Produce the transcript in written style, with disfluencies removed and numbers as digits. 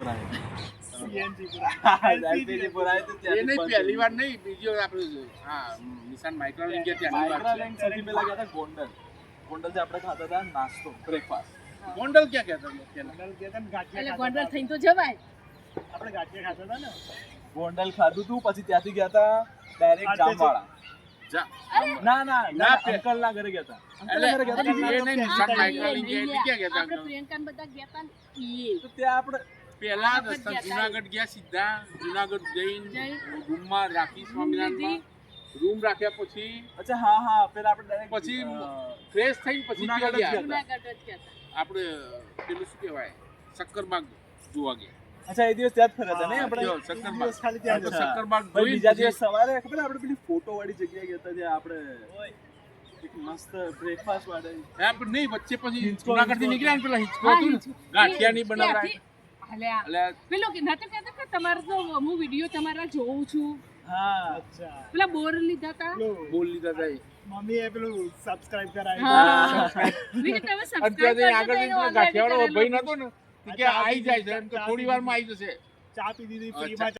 CNG પુરાય LPG પુરાય તો એ નહીં પહેલી વાર નહીં, બીજી વાર આપણે હા નિશાન માઇક્રોલિંક ગયા ત્યાંની વાત છે. માઇક્રોલિંક સૌથી પહેલા ગયા હતા ગોંડલ. ગોંડલથી આપણે ખાતા હતા નાસ્તો બ્રેકફાસ્ટ. ગોંડલ ક્યાં ગયા હતા પેલા? ગોંડલ ગયા હતા ને ગાંઠિયા એટલે ખાતા ગોંડલ હતા. થઈને તો જવાય. આપણે ગાંઠિયા ખાતા હતા ને ગોંડલ ખાધું હતું, પછી ત્યાંથી ગયા હતા ડાયરેક્ટ જામવાળા. ના ના ના, અંકલ ના ઘરે ગયા હતા. અંકલ ના ઘરે ગયા હતા. એ નહીં, નિશાન માઇક્રોલિંક ગયા એટલે ક્યાં ગયા આપણે હતા? પ્રિયંકા બધા ગયા હતા ને ઈ. તો ત્યાં આપણે પહેલા રસ્તા જુનાગઢ ગયા, સીધા જુનાગઢ જઈને રૂમમાં રાખી સ્વામિનારાયણમાં રૂમ રાખ્યા, પછી અચ્છા હા હા, પેલા આપણે ડાયરેક્ટ પછી ફ્રેશ થઈને પછી જુનાગઢ ગયા જ ગયા. જુનાગઢ જ ગયા હતા. આપણે પેલું શું કહેવાય શક્કરબાગ જોવા ગયા. અચ્છા એ દિવસ ત્યાં જ ફર્યા હતા ને આપણે. જો, શક્કરબાગ દિવસ ખાલી ત્યાં જ અચ્છા. શક્કરબાગ ભાઈ જોઈને બીજા પછી દિવસ સવારે ખબર આપણે પેલી ફોટો વાળી જગ્યાએ ગયા હતા જ્યાં આપણે એક મસ્ત બ્રેકફાસ્ટ વાળી. હા, પણ નહીં, વચ્ચે પછી હિંચકો, જુનાગઢથી હિંચકો. નીકળ્યા ને પેલા હિંચકો હા, હતું ને, હિંચકો. ગાંઠિયાની બનાવરાય. ત્યાંથી- અલ્યા, એટલે પેલો કે નતો કહેતો કે તમારો તો હું વિડીયો તમારા જોઉં છું. હા અચ્છા પેલા બોર લીધા હતા. પેલું બોલ લીધા હતા એ. મમ્મીએ પેલું સબસ્ક્રાઇબ કરાવી હા. મેં કીધું તમે અત્યારે subscribe આગળ કરજો તો ગાંઠિયાવાળો already ભાઈ નતો ને, કે અચ્છા, આવી જાય છે એમ, કે થોડી વારમાં આવી જશે. ચા પી દીધી ફ્રીમાં